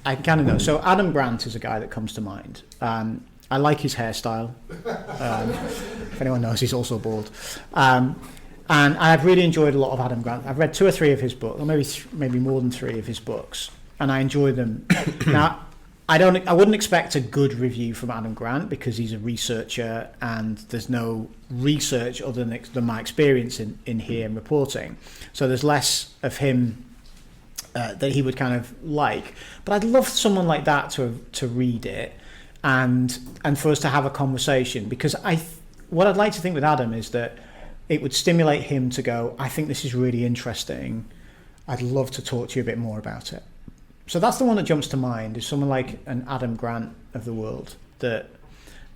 kind of know. So Adam Grant is a guy that comes to mind. I like his hairstyle. If anyone knows, he's also bald. And I've really enjoyed a lot of Adam Grant. I've read 2 or 3 of his books, or maybe more than 3 of his books, and I enjoy them. Now, I wouldn't expect a good review from Adam Grant because he's a researcher, and there's no research other than my experience in here and reporting. So there's less of him that he would kind of like. But I'd love someone like that to read it and for us to have a conversation, because what I'd like to think with Adam is that it would stimulate him to go, "I think this is really interesting. I'd love to talk to you a bit more about it." So that's the one that jumps to mind, is someone like an Adam Grant of the world that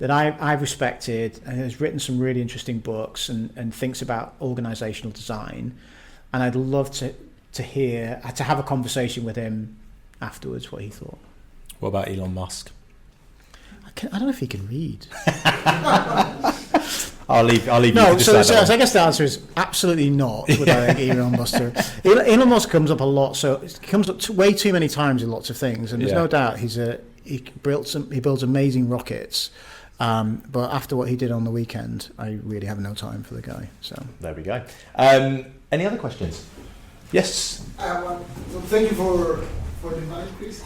I've respected and has written some really interesting books and thinks about organizational design. And I'd love to have a conversation with him afterwards, what he thought. What about Elon Musk? I don't know if he can read. I'll leave you No, to so decide that I one. guess the answer is absolutely not. With Elon Musk, Elon Musk comes up a lot. So it comes up way too many times in lots of things, and there's no doubt he builds amazing rockets. But after what he did on the weekend, I really have no time for the guy. So There we go. Any other questions? Yes. So thank you for the invite, Chris.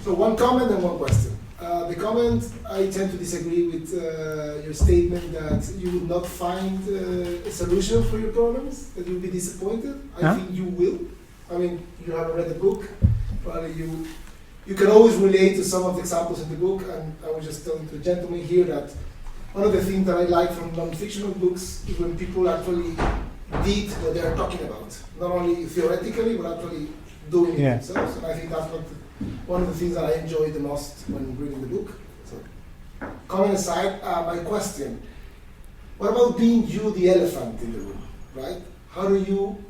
So one comment and one question. The comment, I tend to disagree with your statement that you will not find a solution for your problems, that you'll be disappointed. I think you will. I mean, you haven't read the book, probably you can always relate to some of the examples in the book, and I was just telling the gentleman here that one of the things that I like from non-fictional books is when people actually did what they are talking about, not only theoretically, but actually doing it themselves, and I think that's one of the things that I enjoy the most when reading the book. So, comment aside, my question, what about being you the elephant in the room, right? How do you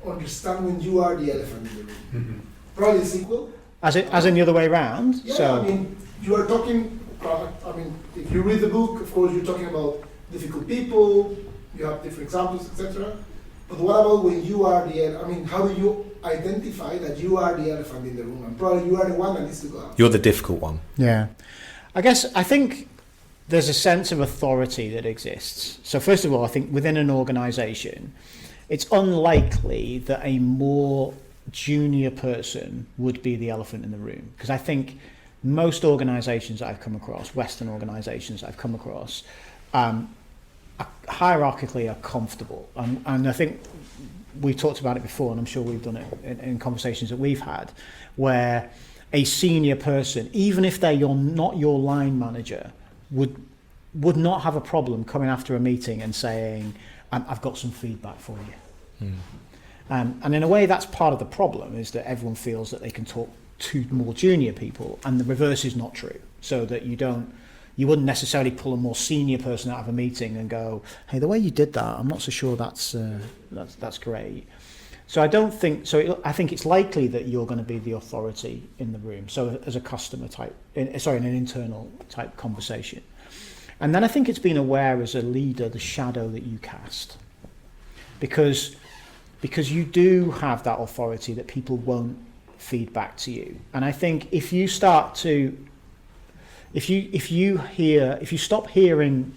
understand when you are the elephant in the room? Mm-hmm. Probably the sequel. as in the other way around. Yeah, So I mean, you are talking, I mean, if you read the book, of course, you're talking about difficult people, you have different examples, etc. But what about when you are how do you identify that you are the elephant in the room? And probably you are the one that needs to go out. You're the difficult one. yeah, I think there's a sense of authority that exists. So first of all, I think within an organisation, it's unlikely that a more junior person would be the elephant in the room, because I think most organisations that I've come across, Western organisations that I've come across, hierarchically are comfortable, and I think we've talked about it before, and I'm sure we've done it in conversations that we've had, where a senior person, even if they're not your line manager, would not have a problem coming after a meeting and saying, I've got some feedback for you. And in a way, that's part of the problem, is that everyone feels that they can talk to more junior people, and the reverse is not true. So that you wouldn't necessarily pull a more senior person out of a meeting and go, hey, the way you did that, I'm not so sure that's great. So I don't think, I think it's likely that you're going to be the authority in the room. So as a customer type, in an internal type conversation. And then I think it's being aware as a leader, the shadow that you cast. Because you do have that authority that people won't feed back to you. And I think if you start to, if you stop hearing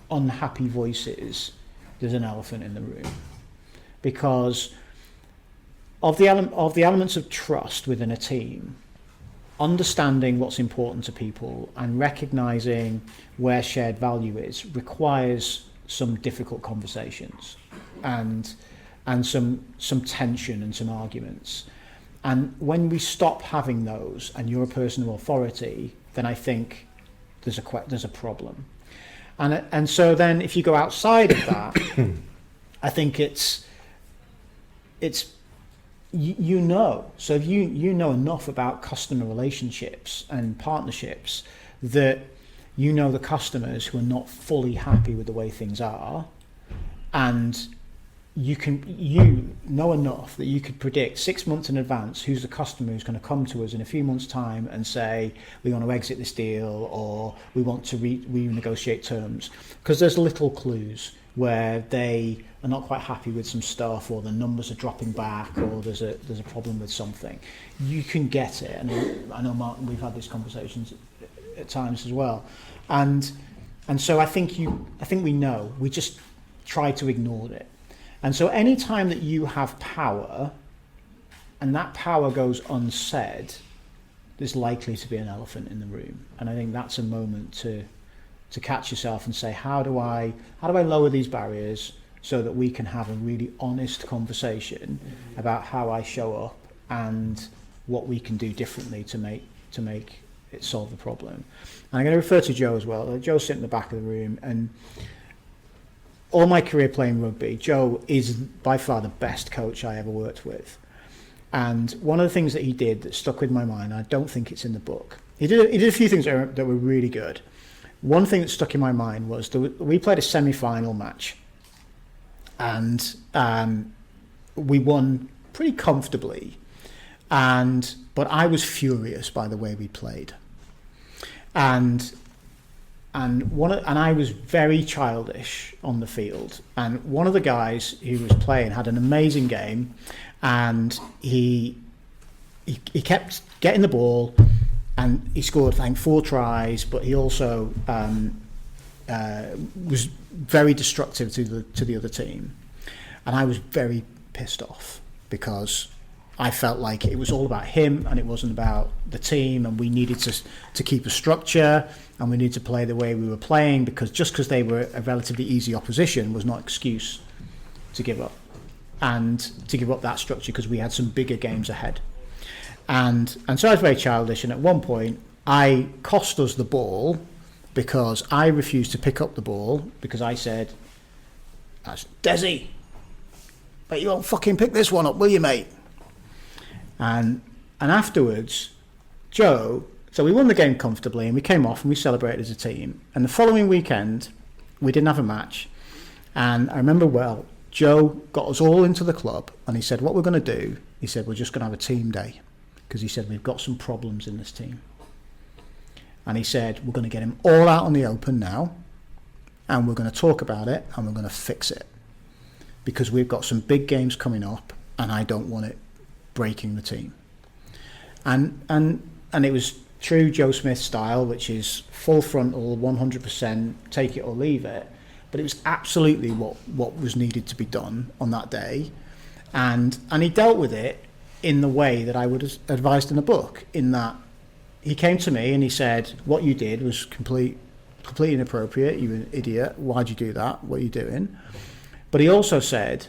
unhappy voices, there's an elephant in the room. Because of the elements of trust within a team, understanding what's important to people and recognizing where shared value is requires some difficult conversations and some tension and some arguments. And when we stop having those, and you're a person of authority, then I think there's a problem. And so then if you go outside of that, I think it's you know. So if you know enough about customer relationships and partnerships that you know the customers who are not fully happy with the way things are, and you know enough that you could predict 6 months in advance who's the customer who's going to come to us in a few months' time and say we want to exit this deal, or we want to renegotiate terms, because there's little clues where they are not quite happy with some stuff, or the numbers are dropping back, or there's a problem with something. You can get it, and I know, Martin, we've had these conversations at times as well, and so I think we know. We just try to ignore it. And so any time that you have power and that power goes unsaid, there's likely to be an elephant in the room. And I think that's a moment to catch yourself and say, how do I lower these barriers so that we can have a really honest conversation about how I show up and what we can do differently to make it solve the problem. And I'm going to refer to Joe as well. Joe's sitting in the back of the room, and all my career playing rugby, Joe is by far the best coach I ever worked with. And one of the things that he did that stuck with my mind, I don't think it's in the book. He did a few things that were really good. One thing that stuck in my mind was we played a semi-final match, and we won pretty comfortably. But I was furious by the way we played, and and I was very childish on the field. And one of the guys who was playing had an amazing game, and he kept getting the ball, and he scored, I think, 4 tries. But he also was very destructive to the other team, and I was very pissed off because I felt like it was all about him and it wasn't about the team, and we needed to keep a structure and we needed to play the way we were playing, because they were a relatively easy opposition was not excuse to give up that structure, because we had some bigger games ahead. And so I was very childish, and at one point I cost us the ball because I refused to pick up the ball because I said, Desi, but you won't fucking pick this one up, will you, mate? And afterwards, Joe, so we won the game comfortably and we came off and we celebrated as a team. And the following weekend, we didn't have a match. And I remember well, Joe got us all into the club and he said, what we're going to do, he said, we're just going to have a team day. Because he said, we've got some problems in this team. And he said, we're going to get him all out on the open now, and we're going to talk about it and we're going to fix it. Because we've got some big games coming up and I don't want it breaking the team. And it was true Joe Smith style, which is full frontal, 100%, take it or leave it. But it was absolutely what was needed to be done on that day. And he dealt with it in the way that I would have advised in the book, in that he came to me and he said, what you did was completely inappropriate, you're an idiot, why'd you do that, what are you doing? But he also said,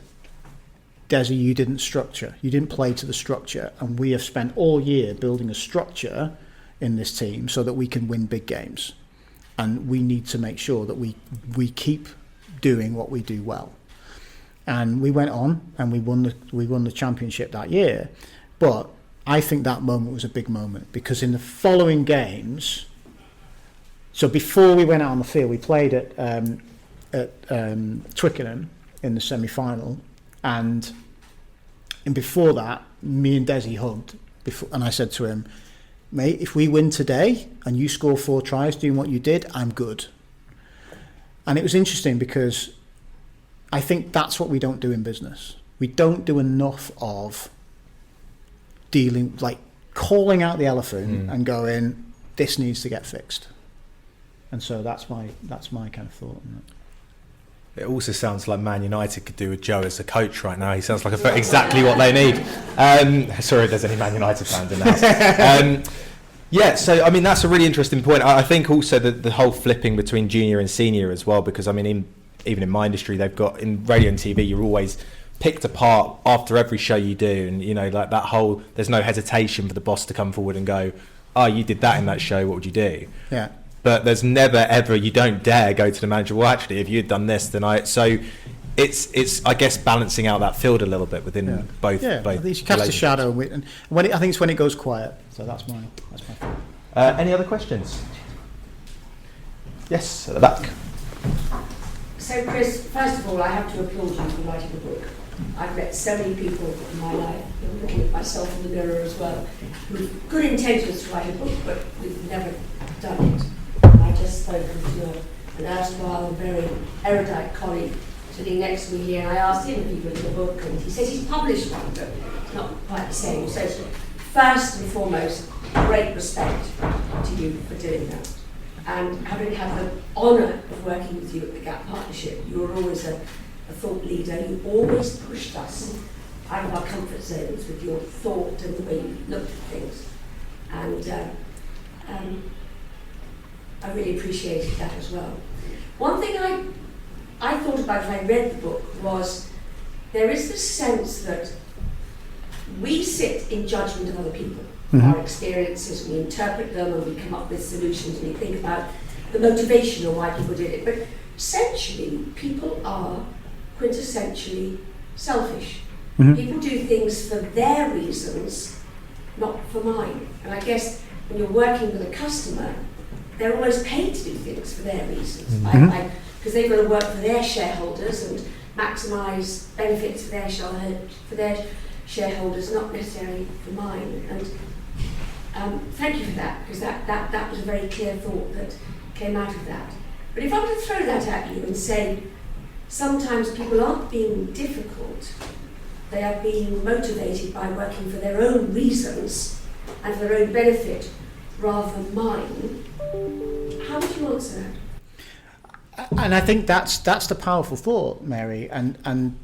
Desi, you didn't play to the structure, and we have spent all year building a structure in this team so that we can win big games, and we need to make sure that we keep doing what we do well. And we went on and we won the championship that year. But I think that moment was a big moment, because in the following games, so before we went out on the field, we played at Twickenham in the semi-final, and before that, me and Desi hugged, and I said to him, mate, if we win today and you score 4 tries doing what you did, I'm good. And it was interesting because I think that's what we don't do in business. We don't do enough of dealing, like calling out the elephant and going, this needs to get fixed. And so that's my kind of thought on that. It also sounds like Man United could do with Joe as a coach right now. He sounds like exactly what they need. Sorry if there's any Man United fans in the house. Yeah, so I mean that's a really interesting point. I think also the whole flipping between junior and senior as well, because I mean even in my industry, they've got in radio and TV, you're always picked apart after every show you do, and you know, like that whole, there's no hesitation for the boss to come forward and go, oh, you did that in that show, what would you do? Yeah. But there's never ever, you don't dare go to the manager, well actually if you'd done this then so it's I guess balancing out that field a little bit within both at least you cast a shadow, and I think it's when it goes quiet. So that's my thought. Any other questions? Yes, at the back. So Chris, first of all, I have to applaud you for writing the book. I've met so many people in my life, I'm looking at myself in the mirror as well, with good intentions to write a book, but we've never done it. I just spoken to an erstwhile very erudite colleague sitting next to me here, and I asked him if he'd written a book, and he says he's published one, but it's not quite the same. So first and foremost, great respect to you for doing that. And having had the honour of working with you at the Gap Partnership, you were always a thought leader. You always pushed us out of our comfort zones with your thought and the way you looked at things. And I really appreciated that as well. One thing I thought about when I read the book was there is this sense that we sit in judgment of other people. Our experiences, we interpret them and we come up with solutions and we think about the motivation or why people did it. But essentially, people are quintessentially selfish. People do things for their reasons, not for mine. And I guess when you're working with a customer, they're always paid to do things for their reasons. Because they've got to work for their shareholders and maximise benefits for their shareholders, not necessarily for mine. And thank you for that, because that was a very clear thought, that came out of that. But if I were to throw that at you and say, sometimes people aren't being difficult, they are being motivated by working for their own reasons and for their own benefit rather than mine, how would you answer that? And I think that's the powerful thought, Mary. And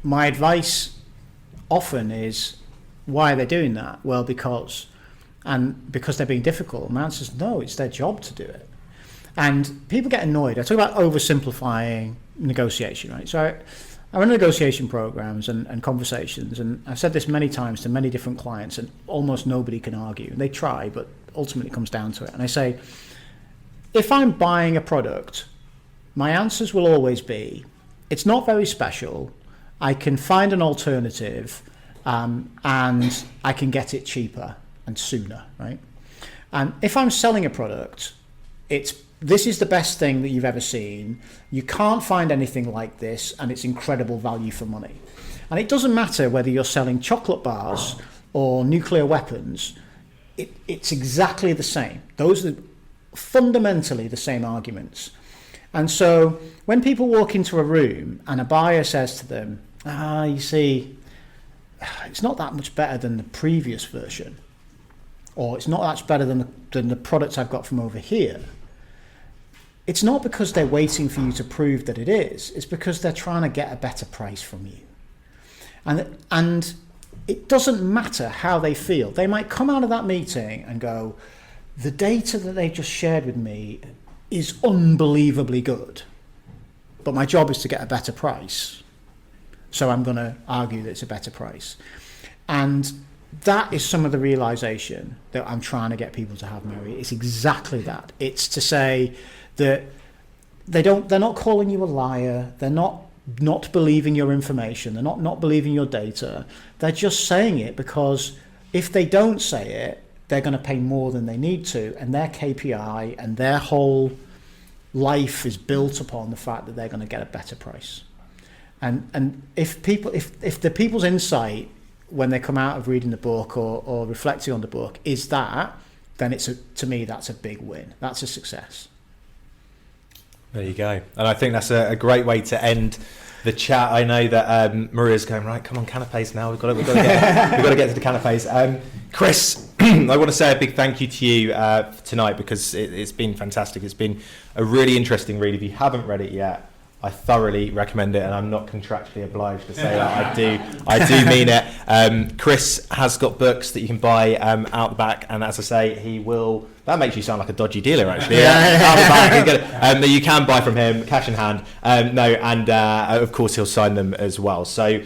my advice often is, why are they doing that? Well, because they're being difficult. My answer is no, it's their job to do it. And people get annoyed. I talk about oversimplifying negotiation, right? So I run negotiation programs and conversations, and I've said this many times to many different clients, and almost nobody can argue. They try, but ultimately it comes down to it. And I say, if I'm buying a product, my answers will always be, it's not very special, I can find an alternative, and I can get it cheaper and sooner, right? And if I'm selling a product, this is the best thing that you've ever seen. You can't find anything like this, and it's incredible value for money. And it doesn't matter whether you're selling chocolate bars or nuclear weapons. It's exactly the same. Those are fundamentally the same arguments. And so when people walk into a room and a buyer says to them, you see, it's not that much better than the previous version, or it's not that much better than the products I've got from over here, it's not because they're waiting for you to prove that it is. It's because they're trying to get a better price from you. And it doesn't matter how they feel. They might come out of that meeting and go, the data that they just shared with me is unbelievably good, but my job is to get a better price. So I'm going to argue that it's a better price. And that is some of the realization that I'm trying to get people to have, Mary. It's exactly that. It's to say that they're not calling you a liar. They're not believing your information. They're not believing your data. They're just saying it because if they don't say it, they're going to pay more than they need to, and their KPI and their whole life is built upon the fact that they're going to get a better price. And if the people's insight when they come out of reading the book or reflecting on the book is that, then to me that's a big win. That's a success. There you go. And I think that's a great way to end the chat. I know that Maria's going, right, come on, canapes now. We've got to get to the canapes. Chris, I want to say a big thank you to you tonight, because it's been fantastic. It's been a really interesting read. If you haven't read it yet, I thoroughly recommend it, and I'm not contractually obliged to say that. I do mean it. Chris has got books that you can buy out the back, and as I say, he will. That makes you sound like a dodgy dealer, actually. Out the back, that you can buy from him, cash in hand. Of course he'll sign them as well. So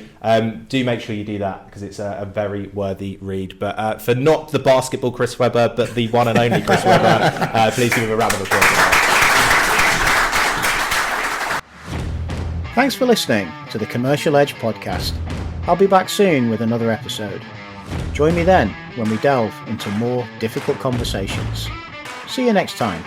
do make sure you do that, because it's a very worthy read. But for not the basketball Chris Webber, but the one and only Chris Webber, please give him a round of applause. Thanks for listening to the Commercial Edge podcast. I'll be back soon with another episode. Join me then when we delve into more difficult conversations. See you next time.